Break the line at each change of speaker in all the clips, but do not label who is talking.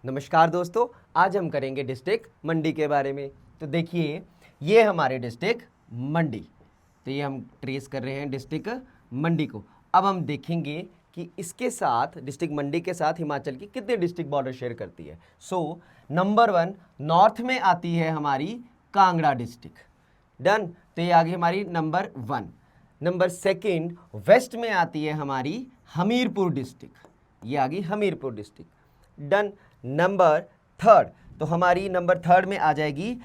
नमस्कार दोस्तों, आज हम करेंगे डिस्ट्रिक्ट मंडी के बारे में। तो देखिए, ये हमारे डिस्ट्रिक्ट मंडी, तो ये हम ट्रेस कर रहे हैं डिस्ट्रिक्ट मंडी को। अब हम देखेंगे कि इसके साथ डिस्ट्रिक्ट मंडी के साथ हिमाचल की कितनी डिस्ट्रिक्ट बॉर्डर शेयर करती है। सो नंबर 1 नॉर्थ में आती है हमारी कांगड़ा डिस्ट्रिक्ट, डन। तो ये आ गई हमारी नंबर 1। नंबर 2 वेस्ट में आती है हमारी हमीरपुर डिस्ट्रिक्ट, ये आ गई हमीरपुर डिस्ट्रिक्ट, डन। नंबर 3 तो हमारी नंबर 3 में आ जाएगी,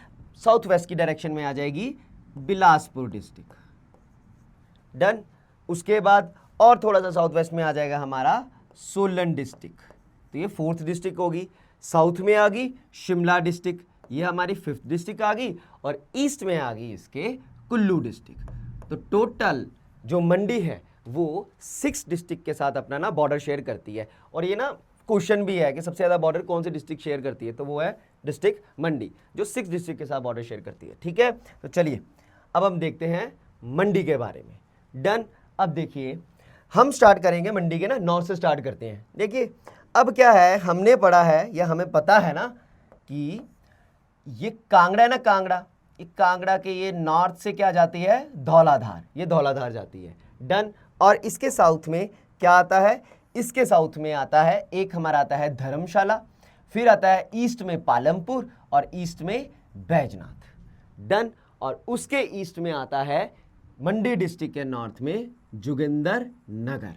साउथ वेस्ट की डायरेक्शन में आ जाएगी बिलासपुर डिस्ट्रिक्ट, डन। उसके बाद और थोड़ा सा साउथ वेस्ट में आ जाएगा हमारा सोलन डिस्ट्रिक्ट, तो ये 4th डिस्ट्रिक्ट होगी। साउथ में आ गई शिमला डिस्ट्रिक्ट, ये हमारी 5th डिस्ट्रिक्ट आ गई। और ईस्ट में आ गई इसके कुल्लू डिस्ट्रिक्ट। तो टोटल जो मंडी है वो 6 डिस्ट्रिक्ट के साथ अपना ना बॉर्डर शेयर करती है। और ये ना क्वेश्चन भी है कि सबसे ज़्यादा बॉर्डर कौन सी डिस्ट्रिक्ट शेयर करती है, तो वो है डिस्ट्रिक्ट मंडी, जो 6 डिस्ट्रिक्ट के साथ बॉर्डर शेयर करती है। ठीक है, तो चलिए अब हम देखते हैं मंडी के बारे में, डन। अब देखिए, हम स्टार्ट करेंगे मंडी के ना नॉर्थ से स्टार्ट करते हैं। देखिए अब क्या है, हमने पढ़ा है या हमें पता है ना कि ये कांगड़ा है ना, कांगड़ा के ये नॉर्थ से क्या जाती है, धौलाधार, ये धौलाधार जाती है, डन। और इसके साउथ में क्या आता है, इसके साउथ में आता है एक हमारा आता है धर्मशाला, फिर आता है ईस्ट में पालमपुर और ईस्ट में बैजनाथ, डन। और उसके ईस्ट में आता है मंडी डिस्ट्रिक्ट के नॉर्थ में जोगिंदर नगर।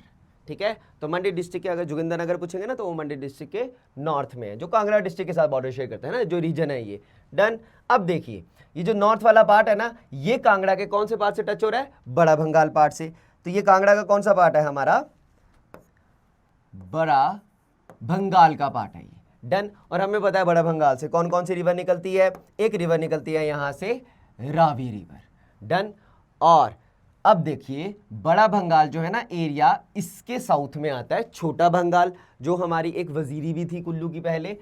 ठीक है, तो मंडी डिस्ट्रिक्ट के अगर जोगिंदर नगर पूछेंगे ना तो वो मंडी डिस्ट्रिक्ट के नॉर्थ में है, जो कांगड़ा डिस्ट्रिक्ट के साथ बॉर्डर शेयर करते हैं ना, जो रीजन है ये, डन। अब देखिए, ये जो नॉर्थ वाला पार्ट है ना, ये कांगड़ा के कौन से पार्ट से टच हो रहा है, बड़ा भंगाल पार्ट से। तो ये कांगड़ा का कौन सा पार्ट है, हमारा बड़ा भंगाल का पार्ट है ये, डन। और हमें पता है बड़ा भंगाल से कौन कौन सी रिवर निकलती है, एक रिवर निकलती है यहां से रावी रिवर, डन। और अब देखिए, बड़ा भंगाल जो है ना एरिया, इसके साउथ में आता है छोटा भंगाल, जो हमारी एक वजीरी भी थी कुल्लू की पहले,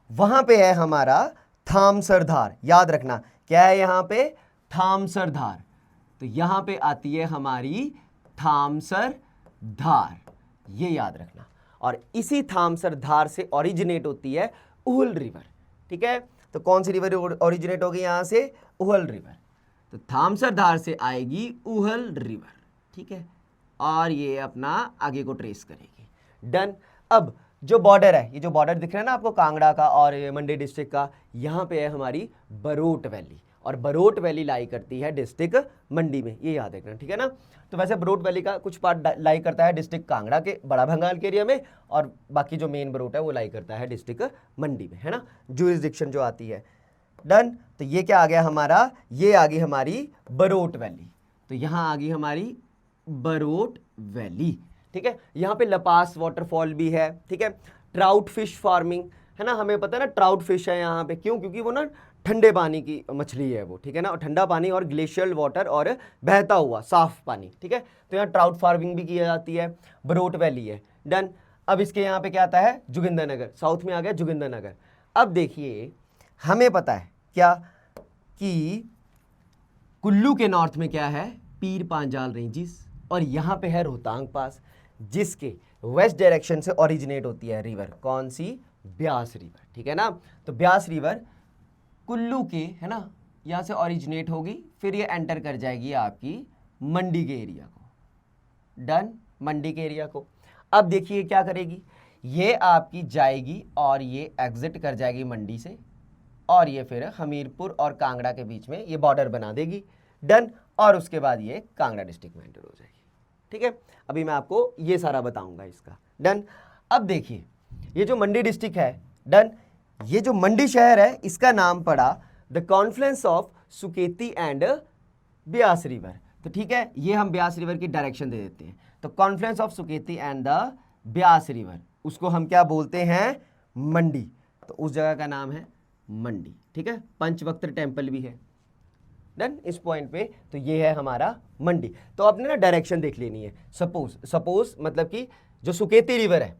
वहां पे है हमारा थामसर धार। याद रखना क्या है यहाँ पे, थामसर धार। तो यहां पे आती है हमारी थामसर धार, ये याद रखना। और इसी थामसर धार से ओरिजिनेट होती है उहल रिवर। ठीक है, तो कौन सी रिवर ओरिजिनेट होगी यहां से, उहल रिवर। तो थामसर धार से आएगी उहल रिवर, ठीक है, और ये अपना आगे को ट्रेस करेगी, डन। अब जो बॉर्डर है, ये जो बॉर्डर दिख रहा है ना आपको कांगड़ा का और मंडी डिस्ट्रिक्ट का, यहाँ पे है हमारी बरोट वैली, और बरोट वैली लाई करती है डिस्ट्रिक्ट मंडी में, ये याद रखना, ठीक है ना। तो वैसे बरोट वैली का कुछ पार्ट लाई करता है डिस्ट्रिक्ट कांगड़ा के बड़ा भंगाल के एरिया में, और बाकी जो मेन बरोट है वो लाई करता है डिस्ट्रिक्ट मंडी में, है ना, जुरिसडिक्शन जो आती है, डन। तो ये क्या आ गया हमारा, ये आ गई हमारी बरोट वैली। तो यहाँ आ गई हमारी बरोट वैली, ठीक है। यहाँ पे लपास वाटरफॉल भी है, ठीक है। ट्राउट फिश फार्मिंग है ना, हमें पता है ना ट्राउट फिश है यहाँ पे, क्यों, क्योंकि वो ना ठंडे पानी की मछली है वो, ठीक है ना, और ठंडा पानी और ग्लेशियल वाटर और बहता हुआ साफ पानी, ठीक है। तो यहाँ ट्राउट फार्मिंग भी की जाती है, बरोट वैली है, डन। अब इसके यहाँ पे क्या आता है, जोगिंदर नगर, साउथ में आ गया जोगिंदर नगर। अब देखिए, हमें पता है क्या कि कुल्लू के नॉर्थ में क्या है, पीर पांजाल रेंजिस, और यहाँ पे है रोहतांग पास, जिसके वेस्ट डायरेक्शन से ओरिजिनेट होती है रिवर, कौन सी, ब्यास रिवर, ठीक है ना। तो ब्यास रिवर कुल्लू के, है ना, यहाँ से ओरिजिनेट होगी, फिर ये एंटर कर जाएगी आपकी मंडी के एरिया को, डन, मंडी के एरिया को। अब देखिए क्या करेगी, ये आपकी जाएगी और ये एग्जिट कर जाएगी मंडी से, और ये फिर हमीरपुर और कांगड़ा के बीच में ये बॉर्डर बना देगी, डन। और उसके बाद ये कांगड़ा डिस्ट्रिक्ट में एंटर हो जाएगी, ठीक है। अभी मैं आपको ये सारा बताऊंगा इसका, डन। अब देखिए, ये जो मंडी डिस्ट्रिक्ट है, डन, ये जो मंडी शहर है इसका नाम पड़ा the Confluence of Suketi and Beas river. तो ठीक है, ये हम ब्यास रिवर की डायरेक्शन दे देते हैं। तो Confluence of Suketi and the Beas river, उसको हम क्या बोलते हैं, मंडी। तो उस जगह का नाम है मंडी, ठीक है। पंचवक्त्र टेम्पल भी है, डन, इस पॉइंट पे। तो ये है हमारा मंडी। तो आपने ना डायरेक्शन देख लेनी है। सपोज मतलब कि जो सुकेती रिवर है,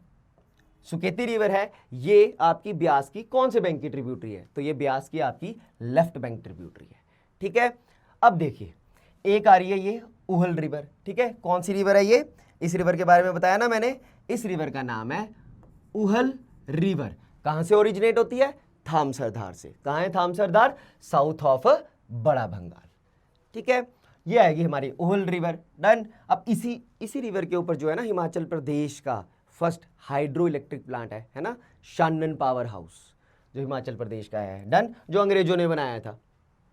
सुकेती रिवर है, ये आपकी ब्यास की कौन से बैंक की ट्रिब्यूटरी है, तो ये ब्यास की आपकी लेफ्ट बैंक ट्रिब्यूटरी है, ठीक है। अब देखिए, एक आ रही है ये उहल रिवर, ठीक है। कौन सी रिवर है ये, इस रिवर के बारे में बताया ना मैंने, इस रिवर का नाम है उहल रिवर। कहां से ओरिजिनेट होती है? थामसर धार से। कहां है थामसर धार? साउथ ऑफ बड़ा भंगाल। ठीक है, ये आएगी हमारी उहल रिवर। डन। अब इसी रिवर के ऊपर जो है ना हिमाचल प्रदेश का फर्स्ट हाइड्रो इलेक्ट्रिक प्लांट है ना, शानन पावर हाउस, जो हिमाचल प्रदेश का है। डन। जो अंग्रेजों ने बनाया था,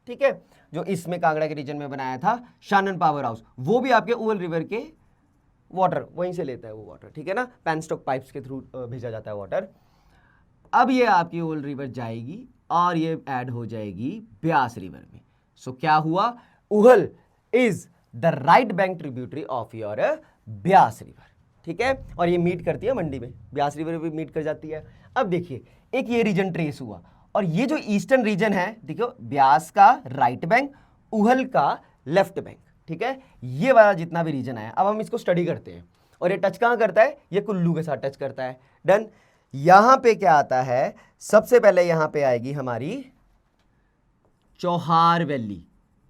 ठीक है, जो इसमें कांगड़ा के रीजन में बनाया था शानन पावर हाउस, वो भी आपके उहल रिवर के वाटर वहीं से लेता है वो वाटर, ठीक है ना, पेनस्टॉक पाइप्स के थ्रू भेजा जाता है वाटर। अब ये आपकी उहल रिवर जाएगी और ये ऐड हो जाएगी ब्यास रिवर में। सो क्या हुआ? Uhl is the right bank tributary of your Beas river, ठीक है, और ये मीट करती है मंडी में, ब्यास रिवर भी मीट कर जाती है। अब देखिए, एक ये रीजन ट्रेस हुआ, और ये जो ईस्टर्न रीजन है, देखो ब्यास का राइट बैंक, उहल का लेफ्ट बैंक, ठीक है, ये वाला जितना भी रीजन है, अब हम इसको स्टडी करते हैं। और ये टच कहां करता है? ये कुल्लू के साथ टच करता है। डन। यहां पे क्या आता है? सबसे पहले यहां पे आएगी हमारी चौहार वैली।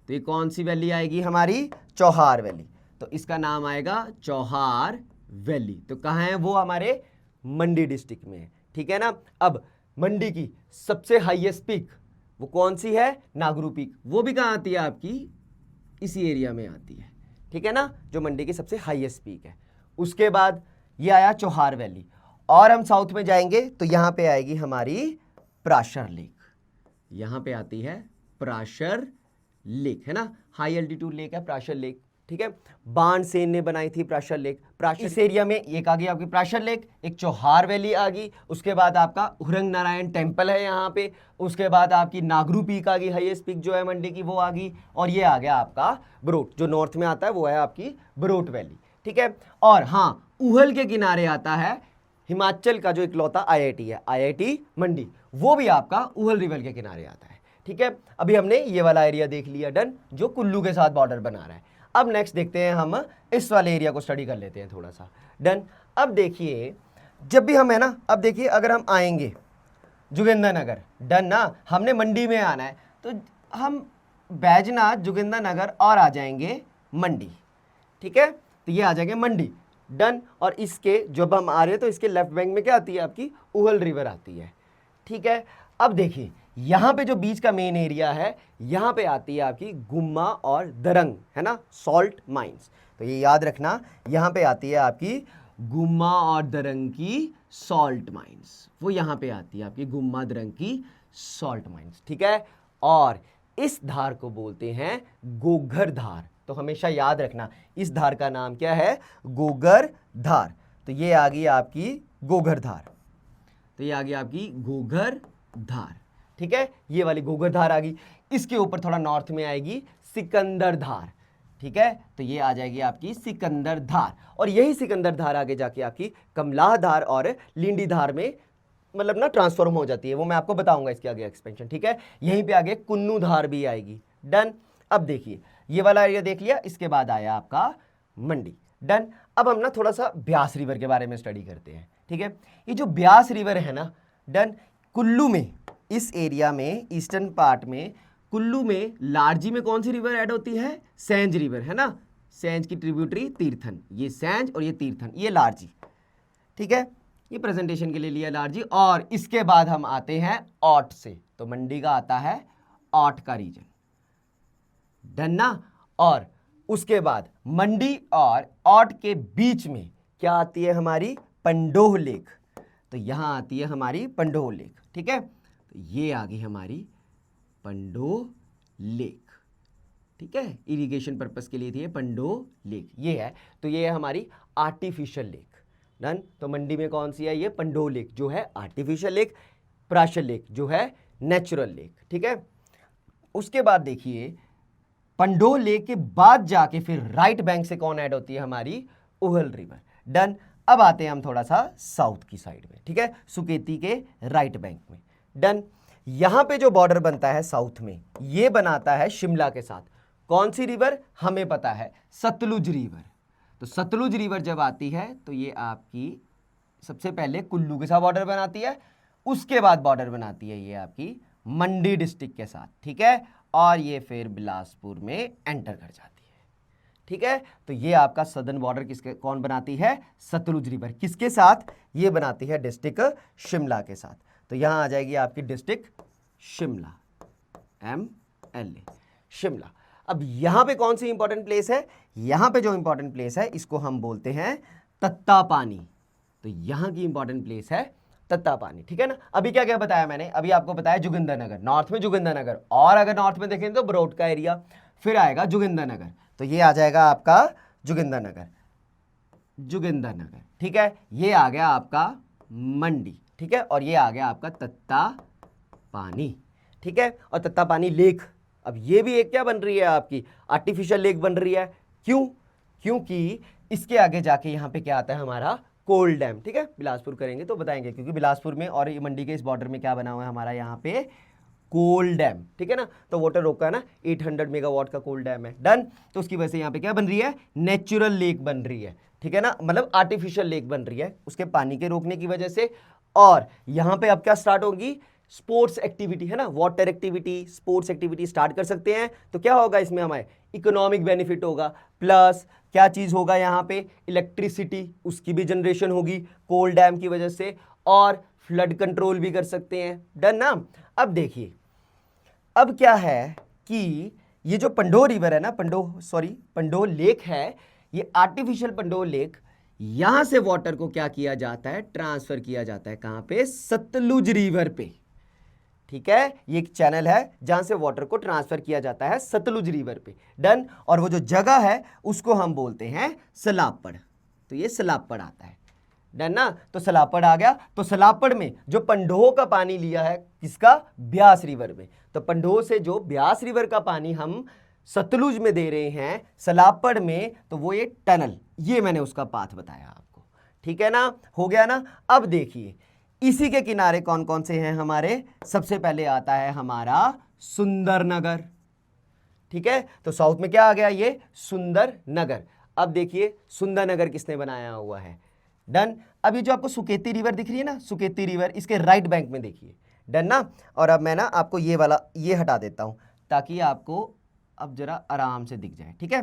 तो ये कौन सी वैली आएगी? हमारी चौहार वैली। तो इसका नाम आएगा चौहार वैली। तो कहां है वो? हमारे मंडी डिस्ट्रिक्ट में है, ठीक है ना। अब मंडी की सबसे हाईएस्ट पीक वो कौन सी है? नागरू पीक। वो भी कहां आती है? आपकी इसी एरिया में आती है, ठीक है ना, जो मंडी की सबसे हाईएस्ट पीक है। उसके बाद ये आया चौहार वैली, और हम साउथ में जाएंगे तो यहां पे आएगी हमारी प्राशर लेक। यहां पे आती है प्राशर लेक, है ना, हाई एल्टीट्यूड लेक है प्राशर लेक, ठीक है। बाणसेन ने बनाई थी प्राशर लेक। इस एरिया में एक आ गई आपकी प्राशर लेक, एक चौहार वैली आ गई, उसके बाद आपका उरंग नारायण टेम्पल है यहाँ पे, उसके बाद आपकी नागरू पीक आ गई, हाईएस्ट पीक जो है मंडी की वो आ गई, और ये आ गया आपका बरोट, जो नॉर्थ में आता है वो है आपकी बरोट वैली, ठीक है। और हाँ, उहल के किनारे आता है हिमाचल का जो इकलौता आईआईटी है, आईआईटी मंडी, वो भी आपका उहल रिवर के किनारे आता है, ठीक है। अभी हमने ये वाला एरिया देख लिया, डन, जो कुल्लू के साथ बॉर्डर बना रहा है। अब नेक्स्ट देखते हैं, हम इस वाले एरिया को स्टडी कर लेते हैं थोड़ा सा। डन। अब देखिए, जब भी हम है ना, अब देखिए अगर हम आएंगे जोगिंद्रनगर, डन ना, हमने मंडी में आना है, तो हम बैजनाथ जोगिंद्रनगर और आ जाएंगे मंडी, ठीक है, तो ये आ जाएंगे मंडी। डन। और इसके जब हम आ रहे हैं तो इसके लेफ्ट बैंक में क्या आती है? आपकी उहल रिवर आती है, ठीक है। अब देखिए, यहां पे जो बीच का मेन एरिया है, यहां पे आती है आपकी गुम्मा और दरंग, है ना, सॉल्ट माइंस। तो ये याद रखना, यहां पे आती है आपकी गुम्मा और दरंग की सॉल्ट माइंस, वो यहां पे आती है आपकी गुम्मा दरंग की सॉल्ट माइंस, ठीक है। और इस धार को बोलते हैं गोगर धार। तो हमेशा याद रखना, इस धार का नाम क्या है? गोगर धार। तो ये आ गई आपकी गोगर धार, तो ये आ गई आपकी गोगर धार, ठीक है, ये वाली गोगर धार आ गई। इसके ऊपर थोड़ा नॉर्थ में आएगी सिकंदर धार, ठीक है, तो ये आ जाएगी आपकी सिकंदर धार। और यही सिकंदर धार आगे जाके आपकी कमलाह धार और लिंडी धार में मतलब ना ट्रांसफॉर्म हो जाती है, वो मैं आपको बताऊंगा इसके आगे एक्सपेंशन, ठीक है। यहीं पे आगे कुन्नू धार भी आएगी। डन। अब देखिए, ये वाला एरिया देख लिया, इसके बाद आया आपका मंडी। डन। अब हम ना थोड़ा सा ब्यास रिवर के बारे में स्टडी करते हैं, ठीक है। ये जो ब्यास रिवर है ना, डन, कुल्लू में, इस एरिया में, ईस्टर्न पार्ट में, कुल्लू में लारजी में कौन सी रिवर ऐड होती है? सेंज रिवर, है ना, सेंज की ट्रिब्यूटरी तीर्थन, ये सेंज और ये तीर्थन, ये लारजी, ठीक है, ये प्रेजेंटेशन के लिए लिया लारजी। और इसके बाद हम आते हैं औट से, तो मंडी का आता है औट का रीजन, डन ना। और उसके बाद मंडी और औट के बीच में क्या आती है? हमारी पंडोह लेक। तो यहां आती है हमारी पंडोह लेक, ठीक है, तो ये आ गई हमारी पंडोह लेक, ठीक है, इरिगेशन पर्पस के लिए थी ये पंडोह लेक, ये है। तो ये है हमारी आर्टिफिशियल लेक। डन। तो मंडी में कौन सी है? ये पंडोह लेक जो है आर्टिफिशियल लेक, प्राशर लेक जो है नेचुरल लेक, ठीक है। उसके बाद देखिए, पंडोह लेक के बाद जाके फिर राइट बैंक से कौन ऐड होती है? हमारी उहल रिवर। डन। अब आते हैं हम थोड़ा सा साउथ की साइड में, ठीक है, सुकेती के राइट बैंक में। डन। यहां पे जो बॉर्डर बनता है साउथ में, ये बनाता है शिमला के साथ। कौन सी रिवर? हमें पता है, सतलुज रिवर। तो सतलुज रिवर जब आती है तो ये आपकी सबसे पहले कुल्लू के साथ बॉर्डर बनाती है, उसके बाद बॉर्डर बनाती है ये आपकी मंडी डिस्ट्रिक्ट के साथ, ठीक है, और ये फिर बिलासपुर में एंटर कर जाती है, ठीक है। तो ये आपका सदर्न बॉर्डर किसके कौन बनाती है? सतलुज रिवर। किसके साथ? ये बनाती है डिस्ट्रिक्ट शिमला के साथ। तो यहां आ जाएगी आपकी डिस्ट्रिक्ट शिमला, MLA शिमला। अब यहां पे कौन सी इंपॉर्टेंट प्लेस है? यहां पे जो इंपॉर्टेंट प्लेस है इसको हम बोलते हैं तत्तापानी। तो यहां की इंपॉर्टेंट प्लेस है तत्तापानी, ठीक है ना। अभी क्या क्या बताया मैंने? अभी आपको बताया जोगिंदरनगर, नॉर्थ में जोगिंदरनगर, और अगर नॉर्थ में देखें तो बरोट का एरिया, फिर आएगा जोगिंदरनगर, तो ये आ जाएगा आपका जोगिंदरनगर, जोगिंदरनगर, ठीक है। ये आ गया आपका मंडी, ठीक है, और ये आ गया आपका तत्तापानी, ठीक है। और तत्तापानी लेक, अब ये भी एक क्या बन रही है आपकी आर्टिफिशियल लेक बन रही है। क्यों? क्योंकि इसके आगे जाके यहाँ पे क्या आता है हमारा कोल डैम, ठीक है। बिलासपुर करेंगे तो बताएंगे, क्योंकि बिलासपुर में और मंडी के इस बॉर्डर में क्या बना हुआ है हमारा यहाँ पे कोल डैम, ठीक है ना। तो वाटर रोका ना 800 मेगावाट का कोल डैम है, डन। तो उसकी वजह से यहाँ पे क्या बन रही है? नेचुरल लेक बन रही है, ठीक है ना, मतलब आर्टिफिशियल लेक बन रही है उसके पानी के रोकने की वजह से। और यहाँ पे अब क्या स्टार्ट होगी? स्पोर्ट्स एक्टिविटी, है ना, water activity, sports activity start कर सकते हैं। तो क्या होगा इसमें? हमें इकोनॉमिक बेनिफिट होगा, प्लस क्या चीज होगा यहाँ पे? इलेक्ट्रिसिटी, उसकी भी जनरेशन होगी कोल डैम की वजह से, और फ्लड कंट्रोल भी कर सकते हैं, डन ना। अब देखिए, अब क्या है कि ये जो पंडो रिवर है ना, पंडो लेक है, ये आर्टिफिशियल पंडो लेक, यहां से वाटर को क्या किया जाता है? ट्रांसफर किया जाता है कहां पे? सतलुज रिवर पे, ठीक है। ये एक चैनल है जहां से वाटर को ट्रांसफर किया जाता है सतलुज रिवर पे, डन। और वो जो जगह है उसको हम बोलते हैं सलापड़, तो ये सलापड़ आता है, डन ना। तो सलापड़ आ गया। तो सलापड़ में जो पंडोह का पानी लिया है किसका? ब्यास रिवर में। तो पंडोह से जो ब्यास रिवर का पानी हम सतलुज में दे रहे हैं सलापड़ में, तो वो ये टनल, ये मैंने उसका पाथ बताया आपको, ठीक है ना। हो गया ना। अब देखिए इसी के किनारे कौन कौन से हैं हमारे? सबसे पहले आता है हमारा सुंदरनगर, ठीक है। तो साउथ में क्या आ गया? ये सुंदरनगर। अब देखिए सुंदरनगर किसने बनाया हुआ है? डन। अभी जो आपको सुकेती रिवर दिख रही है ना, सुकेती रिवर, इसके राइट बैंक में देखिए, डन ना। और अब मैं ना आपको ये वाला ये हटा देता हूं ताकि आपको अब जरा आराम से दिख जाए, ठीक है।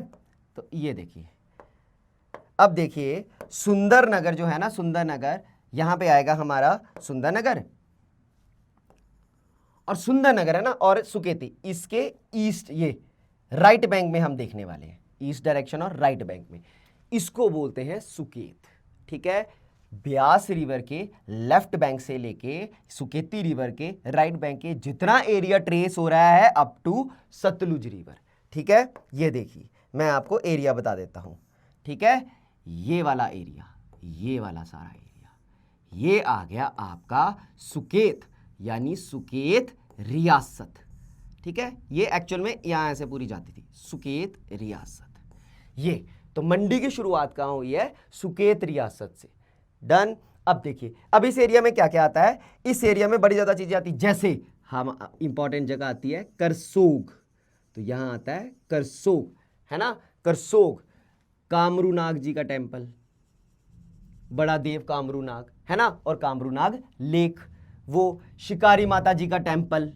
तो ये देखिए, अब देखिए सुंदरनगर जो है ना, सुंदरनगर, यहां पे आएगा हमारा सुंदरनगर, और सुंदरनगर है ना, और सुकेती, इसके ईस्ट, ये राइट बैंक में हम देखने वाले हैं, ईस्ट डायरेक्शन और राइट बैंक में, इसको बोलते हैं सुकेत, ठीक है। ब्यास रिवर के लेफ्ट बैंक से लेके सुकेती रिवर के राइट बैंक के जितना एरिया ट्रेस हो रहा है अप टू सतलुज रिवर, ठीक है। ये देखिए मैं आपको एरिया बता देता हूं, ठीक है। ये वाला एरिया, ये वाला सारा एरिया, ये आ गया आपका सुकेत, यानी सुकेत रियासत, ठीक है। ये एक्चुअल में यहां ऐसे पूरी जाती थी, सुकेत रियासत। ये तो मंडी की शुरुआत कहां हुई है? सुकेत रियासत से, डन। अब देखिए, अब इस एरिया में क्या क्या आता है? इस एरिया में बड़ी ज्यादा चीजें आती, जैसे हम इंपॉर्टेंट जगह आती है करसोग, तो यहां आता है करसोग, है ना, करसोग, कामरूनाग जी का टेम्पल, बड़ा देव कामरूनाग, है ना, और कामरूनाग लेक, वो शिकारी माता जी का टेम्पल,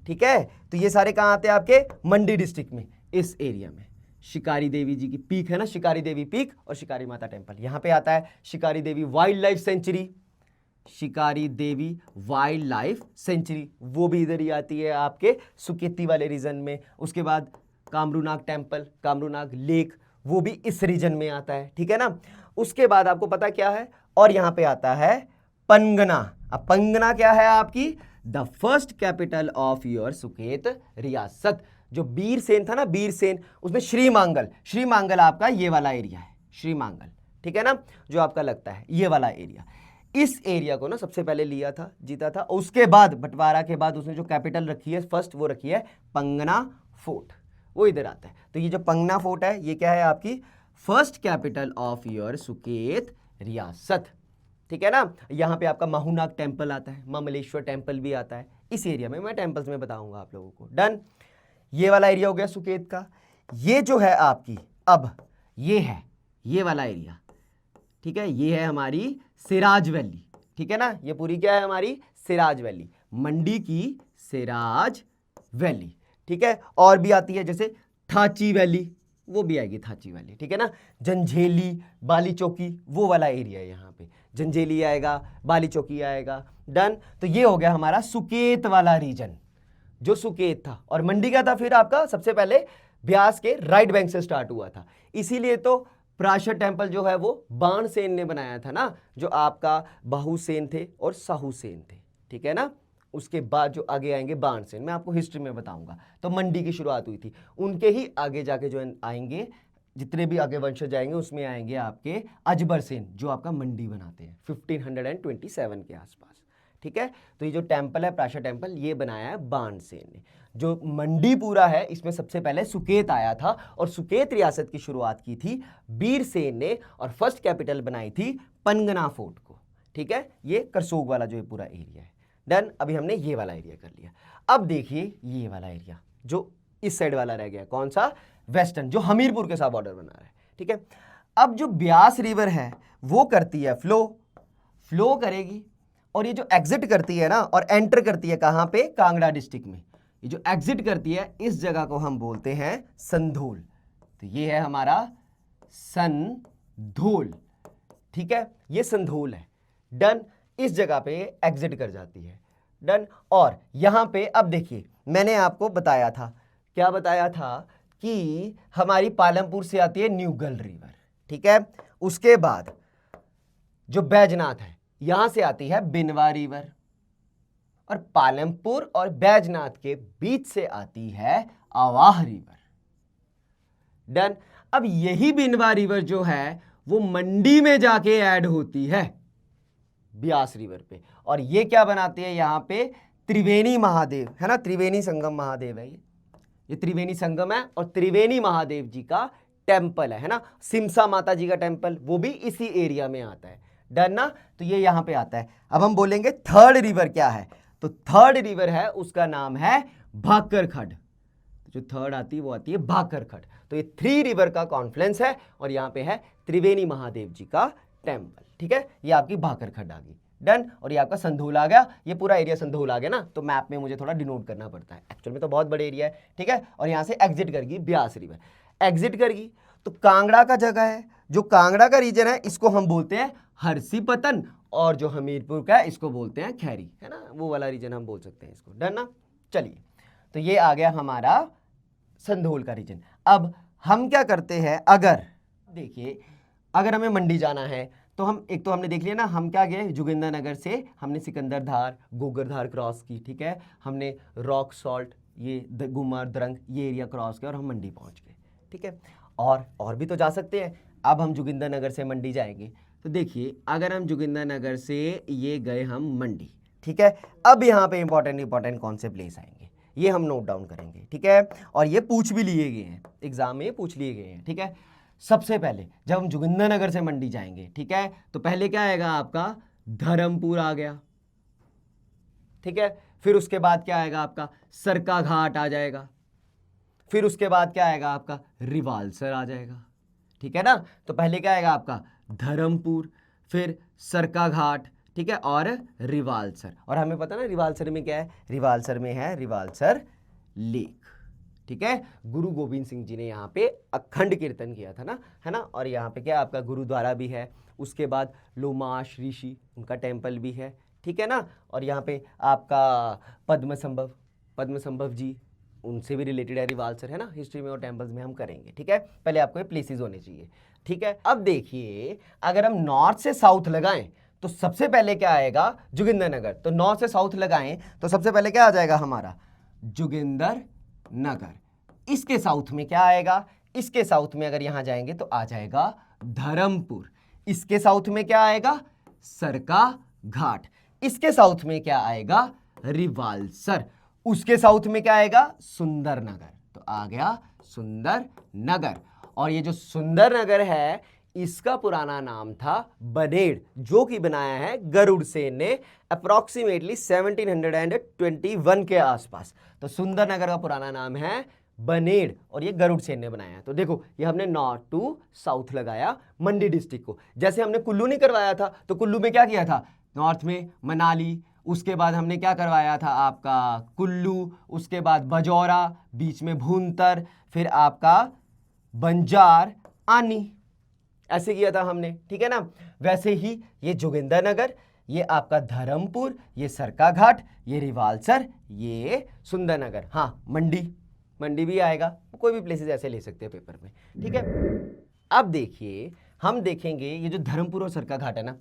ठीक है। तो ये सारे कहां आते हैं? आपके मंडी डिस्ट्रिक्ट में, इस एरिया में। शिकारी देवी जी की पीक है ना, शिकारी देवी पीक, और शिकारी माता टेम्पल यहां पे आता है। शिकारी देवी वाइल्ड लाइफ सेंचुरी, शिकारी देवी वाइल्ड लाइफ सेंचुरी, वो भी इधर ही आती है आपके सुकेती वाले रीजन में। उसके बाद कामरूनाग टेम्पल, कामरूनाग लेक, वो भी इस रीजन में आता है, ठीक है ना। उसके बाद आपको पता क्या है? और यहां पे आता है पंगना। अब पंगना क्या है आपकी? The first capital of your Suket रियासत। जो बीरसेन था ना, बीरसेन, उसमें श्रीमांगल, श्रीमांगल आपका ये वाला एरिया है, श्रीमांगल, ठीक है ना, जो आपका लगता है ये वाला एरिया। इस एरिया को ना सबसे पहले लिया था, जीता था। उसके बाद बंटवारा के बाद उसने जो कैपिटल रखी है फर्स्ट, वो रखी है पंगना फोर्ट, वो इधर आता है। तो ये जो पंगना फोर्ट है, ये क्या है? आपकी first capital of your Suket रियासत, ठीक है ना। यहां पे आपका माहूनाग टेम्पल आता है, ममलेश्वर टेम्पल भी आता है इस एरिया में। मैं टेम्पल्स में बताऊंगा आप लोगों को, डन। ये वाला एरिया हो गया सुकेत का। ये जो है आपकी, अब ये है ये वाला एरिया, ठीक है, ये है हमारी सिराज वैली, ठीक है ना। ये पूरी क्या है? हमारी सिराज वैली, मंडी की सिराज वैली, ठीक है। और भी आती है जैसे थाची वैली, वो भी आएगी थाची वैली, ठीक है ना। जंझेली, बाली चौकी, वो वाला एरिया है यहाँ पे, जंजेली आएगा, बाली चौकी आएगा। डन। तो ये हो गया हमारा सुकेत वाला रीजन, जो सुकेत था। और मंडी का था फिर आपका सबसे पहले ब्यास के राइट बैंक से स्टार्ट हुआ था, इसीलिए तो पराशर टेम्पल जो है वो बाणसेन ने बनाया था ना, जो आपका बाहुसेन थे और साहुसेन थे, ठीक है ना। उसके बाद जो आगे आएंगे बाणसेन, मैं आपको हिस्ट्री में बताऊंगा। तो मंडी की शुरुआत हुई थी, उनके ही आगे जाके जो आएंगे, जितने भी आगे वंशज आएंगे उसमें आएंगे आपके अजबर सेन, जो आपका मंडी बनाते हैं 1527 के आसपास, ठीक है। तो ये जो टेम्पल है पराशर टेम्पल, ये बनाया है बाणसेन ने। जो मंडी पूरा है इसमें सबसे पहले सुकेत आया था, और सुकेत रियासत की शुरुआत की थी बीरसेन ने, और फर्स्ट कैपिटल बनाई थी पनगना फोर्ट को, ठीक है। ये करसोग वाला जो ये पूरा एरिया है। डन। अभी हमने ये वाला एरिया कर लिया। अब देखिए ये वाला एरिया जो इस साइड वाला रह गया, कौन सा, वेस्टर्न, जो हमीरपुर के साथ बॉर्डर बना रहा है, ठीक है। अब जो ब्यास रिवर है वो करती है फ्लो करेगी, और ये जो एग्जिट करती है ना और एंटर करती है कहां पे, कांगड़ा डिस्ट्रिक्ट में। ये जो एग्जिट करती है इस जगह को हम बोलते हैं संधोल। तो ये है हमारा संधोल, ठीक है, ये संधोल है। डन। इस जगह पे एग्जिट कर जाती है। डन। और यहां पे अब देखिए मैंने आपको बताया था, क्या बताया था, कि हमारी पालमपुर से आती है न्यूगल रिवर, ठीक है। उसके बाद जो बैजनाथ है यहां से आती है बिनवा रिवर, और पालमपुर और बैजनाथ के बीच से आती है अवाह रिवर। डन। अब यही बिनवा रिवर जो है वो मंडी में जाके ऐड होती है ब्यास रिवर पे, और ये क्या बनाती है यहां पे, त्रिवेणी महादेव है ना, त्रिवेणी संगम महादेव है ये त्रिवेणी संगम है, और त्रिवेणी महादेव जी का टेम्पल है ना, सिमसा माता जी का टेम्पल, वो भी इसी एरिया में आता है। डन ना। तो ये यहां पे आता है। अब हम बोलेंगे थर्ड रिवर क्या है, तो थर्ड रिवर है उसका नाम है भाकर खड। जो थर्ड आती है वो आती है भाकर खड। तो ये 3 रिवर का कॉन्फ्लुएंस है, और यहां पे है त्रिवेणी महादेव जी का टेम्पल, ठीक है। ये आपकी भाकर खड आ गई। डन। और ये आपका संधोल आ गया, ये पूरा एरिया संधोल आ गया ना, तो मैप में मुझे थोड़ा डिनोट करना पड़ता है, एक्चुअल में तो बहुत बड़े एरिया है, ठीक है। और यहां से एग्जिट करेगी ब्यास रिवर, एग्जिट करेगी तो कांगड़ा का जगह है, जो कांगड़ा का रीजन है इसको हम बोलते हैं हरसीपतन, और जो हमीरपुर का है इसको बोलते हैं खैरी, है ना, वो वाला रीजन हम बोल सकते हैं इसको। डन ना। चलिए, तो ये आ गया हमारा संधोल का रीजन। अब हम क्या करते हैं, अगर देखिए अगर हमें मंडी जाना है तो हम एक तो हमने देख लिया ना, हम क्या गए, जोगिंदरनगर से हमने सिकंदरधार गोगरधार क्रॉस की, ठीक है, हमने रॉक सॉल्ट, ये गुमर दरंग, ये एरिया क्रॉस किया और हम मंडी पहुंच गए, ठीक है। और भी तो जा सकते हैं। अब हम जोगिंदरनगर से मंडी जाएंगे, तो देखिए अगर हम जोगिंदरनगर से ये गए हम मंडी, ठीक है। अब यहाँ पे इंपॉर्टेंट कौन से प्लेस आएंगे ये हम नोट डाउन करेंगे, ठीक है। और ये पूछ भी लिए गए हैं एग्जाम में, पूछ लिए गए हैं, ठीक है। सबसे पहले जब हम जोगिंदरनगर से मंडी जाएंगे, ठीक है, तो पहले क्या आएगा आपका, धर्मपुर आ गया, ठीक है। फिर उसके बाद क्या आएगा आपका, सरका घाट आ जाएगा। फिर उसके बाद क्या आएगा आपका, रिवालसर आ जाएगा, ठीक है ना। तो पहले क्या आएगा आपका धर्मपुर, फिर सरका घाट, ठीक है, और रिवालसर। और हमें पता ना रिवालसर में क्या है, रिवालसर में है रिवालसर लेक, ठीक है। गुरु गोविंद सिंह जी ने यहाँ पे अखंड कीर्तन किया था ना, है ना। और यहाँ पे क्या आपका गुरुद्वारा भी है। उसके बाद लोमाश ऋषि उनका टेम्पल भी है, ठीक है ना। और यहाँ पे आपका पद्म संभव जी, उनसे भी रिलेटेड है रिवालसर, है ना। हिस्ट्री में और टेम्पल्स में हम करेंगे, ठीक है। पहले आपको ये प्लेसेस होने चाहिए, ठीक है। अब देखिए अगर हम नॉर्थ से साउथ लगाएं तो सबसे पहले क्या आएगा, जोगिंदरनगर। तो नॉर्थ से साउथ लगाएं तो सबसे पहले क्या आ जाएगा हमारा, जोगिंदरनगर। इसके साउथ में क्या आएगा, इसके साउथ में अगर यहां जाएंगे तो आ जाएगा धर्मपुर। इसके साउथ में क्या आएगा, सरका घाट। इसके साउथ में क्या आएगा, रिवालसर। उसके साउथ में क्या आएगा, सुंदरनगर। तो आ गया सुंदरनगर। और ये जो सुंदरनगर है इसका पुराना नाम था बनेड़, जो कि बनाया है गरुड़ सेन ने अप्रोक्सीमेटली 1721 के आसपास। तो सुंदरनगर का पुराना नाम है बनेड़, और ये गरुड़ सेन ने बनाया। तो देखो ये हमने नॉर्थ टू साउथ लगाया मंडी डिस्ट्रिक्ट को। जैसे हमने कुल्लू नहीं करवाया था, तो कुल्लू में क्या किया था, नॉर्थ में मनाली, उसके बाद हमने क्या करवाया था आपका कुल्लू, उसके बाद बजौरा, बीच में भूंतर, फिर आपका बंजार, आनी, ऐसे किया था हमने, ठीक है ना। वैसे ही ये जोगिंदरनगर, ये आपका धर्मपुर, ये सरकाघाट, ये रिवालसर, ये सुंदरनगर। हाँ, मंडी भी आएगा, कोई भी प्लेसेस ऐसे ले सकते हैं पेपर में, ठीक है। अब देखिए, हम देखेंगे ये जो धर्मपुर और सरकाघाट है ना,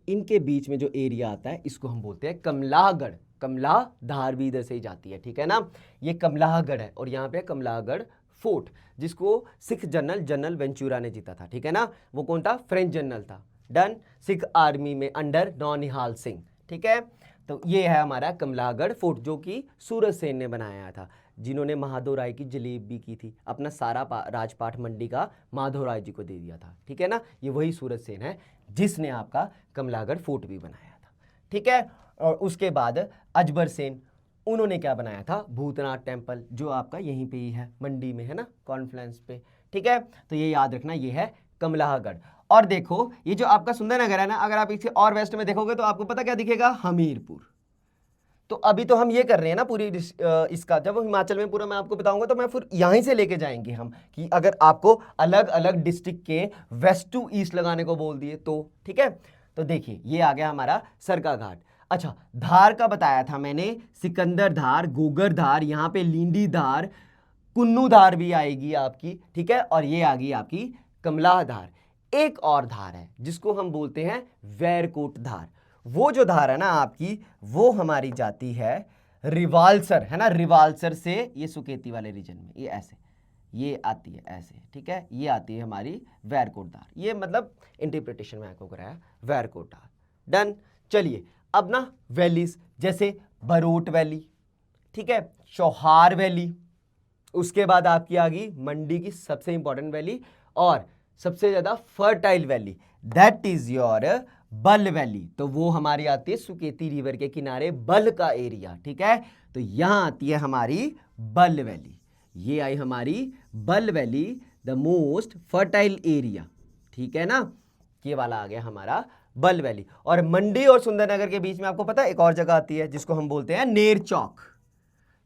इनके बीच में जो एरिया आता है इसको हम बोलते हैं कमलाहगढ़। कमला धार भी इधर से ही जाती है, ठीक है ना। ये कमलाहगढ़ है और यहाँ पे कमलाहगढ़ फोर्ट, जिसको सिख जनरल वेंचुरा ने जीता था, ठीक है ना। वो कौन था? फ्रेंच जनरल था। डन। सिख आर्मी में अंडर नौनिहाल सिंह, ठीक है। तो ये है हमारा कमलाहगढ़ फोर्ट, जो कि सूरज सेन ने बनाया था, जिन्होंने माधवराय की जलेब भी की थी। अपना सारा राजपाट मंडी का माधवराय जी को दे दिया था, ठीक है ना। ये वही सूरज सेन है जिसने आपका कमलाहगढ़ फोर्ट भी बनाया था, ठीक है। और उसके बाद अजबर सेन, उन्होंने क्या बनाया था? भूतनाथ टेम्पल, जो आपका यहीं पे ही है, मंडी में है ना, कॉन्फ्लुएंस पे, ठीक है। तो ये याद रखना, ये है कमलाहगढ़। और देखो ये जो आपका सुंदरनगर है ना, अगर आप इसे और वेस्ट में देखोगे तो आपको पता क्या दिखेगा? हमीरपुर। तो अभी तो हम ये कर रहे हैं ना पूरी इसका, जब हिमाचल में पूरा मैं आपको बताऊंगा तो मैं फिर यहीं से लेके जाएंगे हम, कि अगर आपको अलग अलग डिस्ट्रिक्ट के वेस्ट टू ईस्ट लगाने को बोल दिए तो, ठीक है। तो देखिए ये आ गया हमारा सरकाघाट। अच्छा, धार का बताया था मैंने, सिकंदर धार, गोगर धार, यहाँ पे लींडी धार, कुन्नू धार भी आएगी आपकी, ठीक है। और ये आ गई आपकी कमला धार। एक और धार है जिसको हम बोलते हैं वैरकोट धार। वो जो धार है ना आपकी, वो हमारी जाती है रिवालसर, है ना। रिवालसर से ये सुकेती वाले रीजन में, ये ऐसे ये आती है ऐसे, ठीक है। ये आती है हमारी वैरकोट धार। ये मतलब इंटरप्रिटेशन में आपको कराया वैरकोट धार। डन। चलिए अब ना वैलीज, जैसे बरोट वैली, ठीक है, चौहार वैली, उसके बाद आपकी आ गई मंडी की सबसे इंपॉर्टेंट वैली और सबसे ज्यादा fertile valley, that is your बल वैली। तो वो हमारी आती है सुकेती रिवर के किनारे, बल का एरिया, ठीक है। तो यहां आती है हमारी बल वैली। ये आई हमारी बल valley, the most fertile area, ठीक है ना। ये वाला आ गया हमारा बल वैली। और मंडी और सुंदरनगर के बीच में आपको पता है एक और जगह आती है जिसको हम बोलते हैं नेरचौक।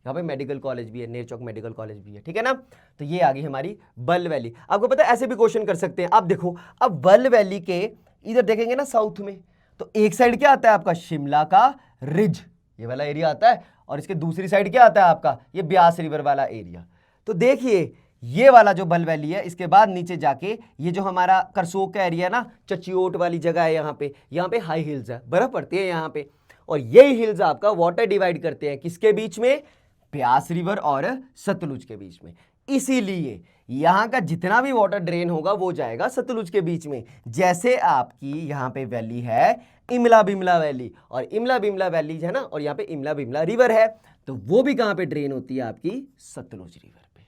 यहाँ पे मेडिकल कॉलेज भी है, नेरचौक मेडिकल कॉलेज भी है, ठीक है ना। तो ये आ गई हमारी बल वैली। आपको पता है ऐसे भी क्वेश्चन कर सकते हैं। अब देखो, अब बल वैली के इधर देखेंगे ना साउथ में, तो एक साइड क्या आता है आपका? शिमला का रिज, ये वाला एरिया आता है। और इसके दूसरी साइड क्या आता है आपका? ये ब्यास रिवर वाला एरिया। तो देखिए ये वाला जो बल वैली है, इसके बाद नीचे जाके ये जो हमारा करसोग का एरिया है ना, चचियोट वाली जगह है, यहाँ पे हाई हिल्स है, बर्फ पड़ती है यहाँ पे। और यही हिल्स आपका वाटर डिवाइड करते हैं किसके बीच में? ब्यास रिवर और सतलुज के बीच में। इसीलिए यहां का जितना भी वाटर ड्रेन होगा वो जाएगा सतलुज के बीच में। जैसे आपकी यहां पे वैली है इमला बिमला वैली, और इमला बिमला वैली है ना, और यहां पे इमला बिमला रिवर है, तो वो भी कहां पे ड्रेन होती है? आपकी सतलुज रिवर पे,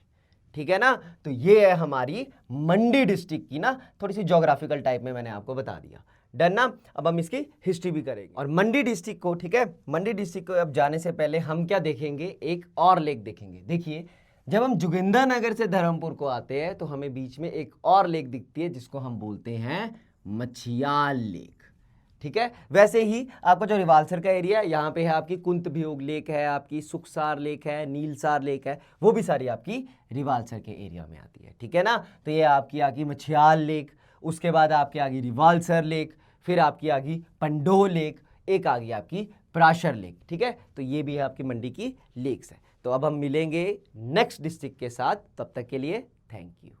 ठीक है ना। तो ये है हमारी मंडी डिस्ट्रिक्ट की ना थोड़ी सी ज्योग्राफिकल टाइप में मैंने आपको बता दिया। डन ना। अब हम इसकी हिस्ट्री भी करेंगे। और मंडी डिस्ट्रिक्ट को, ठीक है, मंडी डिस्ट्रिक्ट को अब जाने से पहले हम क्या देखेंगे? एक और लेक देखेंगे। देखिए जब हम जोगिंदरनगर से धर्मपुर को आते हैं तो हमें बीच में एक और लेक दिखती है जिसको हम बोलते हैं मछियाल लेक, ठीक है। वैसे ही आपका जो रिवालसर का एरिया है, यहाँ पे है आपकी कुंतभियोग लेक है, आपकी सुखसार लेक है, नीलसार लेक है, वो भी सारी आपकी रिवालसर के एरिया में आती है, ठीक है ना। तो ये आपकी आ गई मछियाल लेक, उसके बाद आपकी आ गई रिवालसर लेक, फिर आपकी आ गई पंडोह लेक, एक आ गई आपकी प्राशर लेक, ठीक है। तो ये भी है आपकी मंडी की लेक्स है। तो अब हम मिलेंगे नेक्स्ट डिस्ट्रिक्ट के साथ, तब तक के लिए थैंक यू।